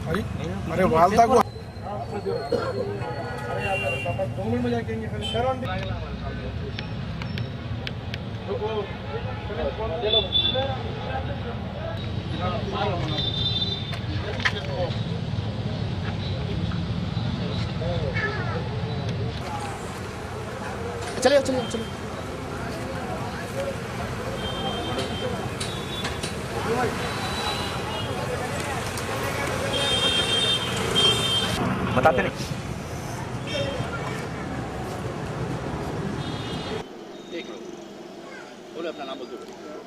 अरे वालता को चलिए चलिए चलिए। बताते नहीं।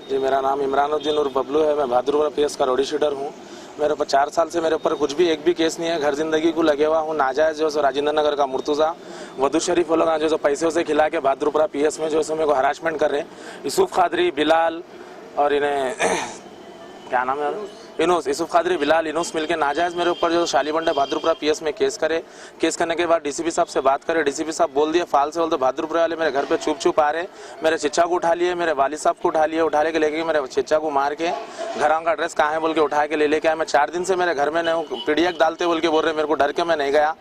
जी, मेरा नाम इमरानुद्दीन और बबलू है। मैं बहादुरपुरा पीएस का रोडी शीटर हूँ। मेरे ऊपर 4 साल से मेरे ऊपर कुछ भी एक भी केस नहीं है। घर जिंदगी को लगे हुआ हूँ। नाजायज जो राजेंद्र नगर का मुर्तुजा वदू शरीफ वो लोग जो पैसे से खिला के बहादुरपुरा पीएस में जो मेरे को हरासमेंट कर रहे हैं। यूसुफ खादरी, बिलाल और इन्हें क्या नाम है, इनूस, यूसुफ खादरी, बिलाल, इनूस मिलके नाजायज मेरे ऊपर जो शालीबंडे बहादुरपुरा पीएस में केस करे। केस करने के बाद डीसीपी साहब से बात करे। डीसीपी साहब बोल दिए फाल से बोल तो बहादुरपुरा वाले मेरे घर पे चुप चुप आ रहे। मेरे चिच्चा को उठा लिए, मेरे वाली साहब को उठा लिए, उठा के लेके मेरे चिच्चा को मार के घर का एड्रेस कहाँ है बोल के उठा के लेके आए। मैं 4 दिन से मेरे घर में नहीं हूँ। पीडीएफ डालते बोल के बोल रहे, मेरे को डर के मैं नहीं गया।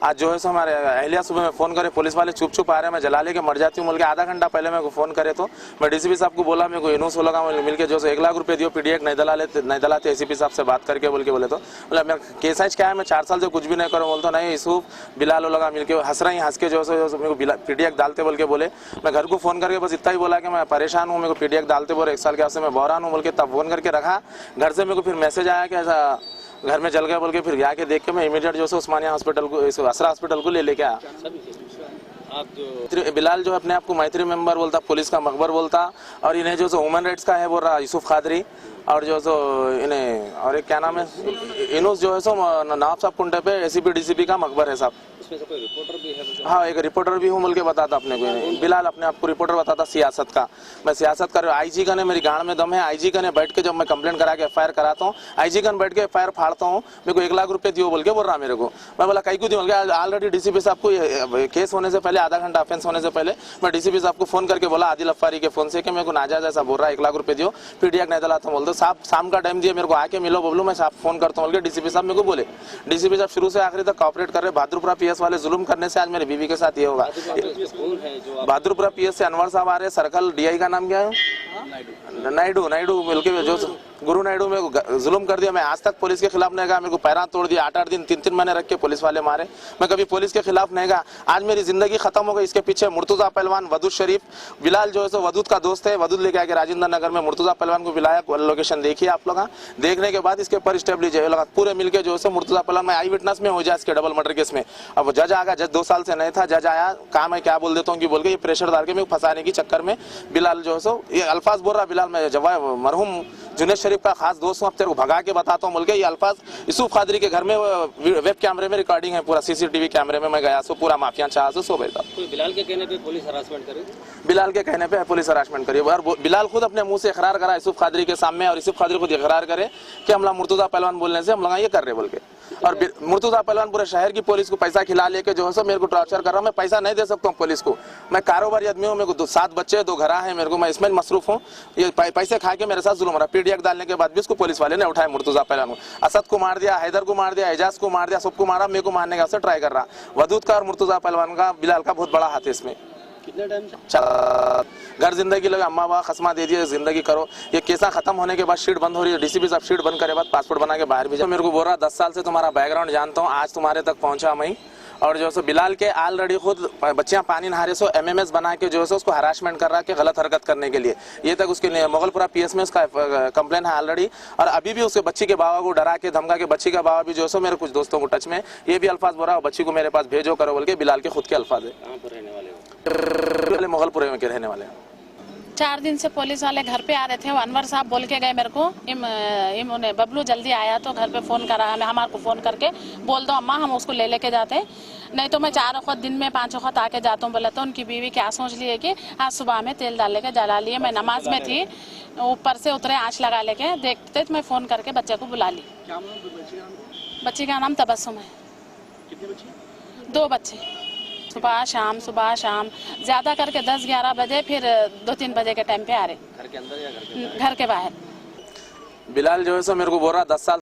आज जो है सो हमारे अहलिया सुबह में फ़ोन करे, पुलिस वाले चुप चुप आ रहे हैं, मैं जला लेके मर जाती हूँ बोल के आधा घंटा पहले मेरे को फ़ोन करे। तो मैं डीसीपी साहब को बोला, मेरे को इनूस हो लगा मिलकर जो 1 लाख रुपए दियो, पीडीएफ नहीं दलाते एसीपी साहब से बात करके बोल के बोले। तो बोला मेरा केस आज क्या है, मैं 4 साल से कुछ भी नहीं करूँ। बोलता नहीं, यूसुफ बिलाल लगा मिलके हंस रही, हंस के जो मेरे को पीडीएफ डालते बोल के बोले। मैं घर को फ़ोन करके बस इतना ही बोला कि मैं परेशान हूँ, मेरे को पीडीएफ डालते बोले 1 साल के वास्ते मैं बहरान हूँ बोल के तब फ़ोन करके रखा। घर से मेरे को फिर मैसेज आया कि ऐसा घर में जल गया बोल के फिर जाके देख के मैं इमीडिएट जो है उस्मानिया हॉस्पिटल को, असरा हॉस्पिटल को ले आया। बिलाल जो अपने आप को मैत्री मेंबर बोलता, पुलिस का मकबर बोलता, और इन्हें जो ह्यूमन राइट्स का है बोल रहा यूसुफ खादरी, और जो इन्हें और एक क्या नाम है इनूस जो है सो नवाब साहब कुंटे पे एसीपी डीसीपी का मकबर है साहब। कोई रिपोर्टर भी है? हाँ, एक रिपोर्टर भी हूँ बोल के बताता अपने को। बिलाल अपने आप को रिपोर्टर बताता सियासत का। मैं सियासत कर, आईजी का ने मेरी गाड़ में दम है। आईजी का ने बैठ के जब मैं कंप्लेंट करा के एफआईआर कराता हूँ, आईजी का बैठ के एफआईआर फाड़ता हूँ। मेरे को 1 लाख रुपए दियो बोल के बोल रहा मेरे को। मैं बोला कई को दियो बोल के। ऑलरेडी डीसीपी साहब को केस होने से पहले आधा घंटा ऑफेंस होने से पहले मैं डीसीपी साहब को फोन करके बोला आदिल अफारी के फोन से कि मेरे को नाजायज ऐसा बोल रहा है, 1 लाख रुपए दियो, पीडीएफ नहीं दलाता हूँ। बोलते साहब शाम का टाइम दिए मेरे को, आके मिलो बबलू, मैं साहब फोन करता हूँ बोल के डीसीपी साहब मेरे को बोले। डीसीपी साहब शुरू से आखिरी तक कॉपरेट कर रहे। बहादुरपुरा पीएस वाले जुल्म करने से आज मेरी बीवी के साथ ये होगा। बहादुरपुरा पीएस से अनवर साहब आ रहे, सर्कल डीआई का नाम क्या है, नायडू मिलके जो गुरु नायडू में जुल्म कर दिया। मैं आज तक पुलिस के खिलाफ नहीं गया। मेरे को पैरा तोड़ दिया, 8-8 दिन 3-3 महीने रख के पुलिस वाले मारे। मैं कभी पुलिस के खिलाफ नहीं गया। आज मेरी जिंदगी खत्म हो गई। इसके पीछे मुर्तुजा पहलवान, वदूद शरीफ, बिलाल जो है सो वदूद का दोस्त है। वदूद लेके आके राजेंद्र नगर में मुर्तुजा पहलवान को बुलाया। लोकेशन देखिए आप लोग, देखने के बाद इसके ऊपर स्टेप लीजिए। पूरे मिलकर जो है मुर्तुजा पहलवान में आई विटनेस में हो जाए इसके डबल मर्डर केस में। अब जज आ गया, जज 2 साल से नहीं था, जज आया, काम है क्या बोल देता हूँ कि बोल के ये प्रेशर डाल के मेरे को फंसाने की चक्कर में बिलाल जो है सो ये अल्फाज बोल रहा। बिलाल मैं जवाब मरहूम जुनेद शरीफ का खास दोस्त हूँ, अब तेरे को भगा के बताता हूँ बोल के ये अल्फाज यूसुफ खादरी के घर में वेब कैमरे में रिकॉर्डिंग है, पूरा सीसीटीवी कैमरे में मैं गया सो पूरा माफिया चाह सो बैठा। बिलाल के कहने पे पुलिस हरासमेंट करी? बिलाल के कहने पे पुलिस हरासमेंट करी। और बिलाल खुद अपने मुंह से इकरार करा यूसुफ खादरी के सामने, और यूसुफ खादरी खुद इकरार करे कि हमला मुर्तुजा पहलवान बोलने से हम लोग ये कर रहे बोल के। और मुर्तुजा पहलवान पूरे शहर की पुलिस को पैसा खिला लेके जो है सो मेरे को टॉर्चर कर रहा हूँ। मैं पैसा नहीं दे सकता हूँ पुलिस को, मैं कारोबारी आदमी हूँ, मेरे को 7 बच्चे 2 घर है मेरे को, मैं इसमें मसरूफ हूँ। ये पैसे खा के मेरे साथ जुल्म हो रहा। पीडीएफ डालने के बाद भी इसको पुलिस वाले ने उठाया। मुर्तुजा पहलवान को, असद को मार दिया, हैदर को मार दिया, एजाज को मार दिया, सबको मारा। मेरे को मारने का ट्राई कर रहा। वदूद का और मुर्तुजा पहलवान का, बिलाल का बहुत बड़ा हाथ है इसमें। कितने टाइम से घर जिंदगी लगे, अम्मा बाबा खसमा दे दिए, जिंदगी करो। ये केसा खत्म होने के बाद शीट बंद हो रही है। डीसीपी साहब शीट बंद करे बाद पासपोर्ट बना के बाहर भेजा। मेरे को बोल रहा 10 साल से तुम्हारा बैकग्राउंड जानता हूँ, आज तुम्हारे तक पहुंचा मैं। और जो है बिलाल के ऑलरेडी खुद बच्चियां पानी नहारे सो एमएमएस बना के जो है उसको हरासमेंट कर रहा है गलत हरकत करने के लिए। ये तक उसके मुगलपुरा पीएस में उसका कंप्लेन है ऑलरेडी। और अभी भी उसके बच्ची के बाबा को डरा के धमका के, बच्ची का बाबा भी जो है मेरे कुछ दोस्तों को टच में ये भी अल्फाज बोल रहा है बच्ची को मेरे पास भेजो करो बोल के। बिलाल के खुद के अल्फाज है। कहाँ पर रहने वाले हो? मुगलपुरे में के रहने वाले हैं। 4 दिन से पुलिस वाले घर पे आ रहे थे। वो अनवर साहब बोल के गए मेरे को, इन्होंने बबलू जल्दी आया तो घर पे फ़ोन करा, हमारे को फ़ोन करके बोल दो अम्मा हम उसको लेके जाते हैं, नहीं तो मैं 4 वक्त दिन में 5 वक्त आके जाता हूँ बोला। तो उनकी बीवी क्या सोच लिए कि आज सुबह में तेल डाल के जला लिए। मैं नमाज में थी, ऊपर से उतरे आँच लगा लेके देखते तो मैं फ़ोन करके बच्चे को बुला ली। बच्ची का नाम तबस्सुम है। 2 बच्चे, सुबह शाम ज्यादा करके 10-11 बजे, फिर 2-3 बजे के टाइम पे आ रहे। घर के अंदर या घर के बाहर? बिलाल जो है सो मेरे को बोल रहा 10 साल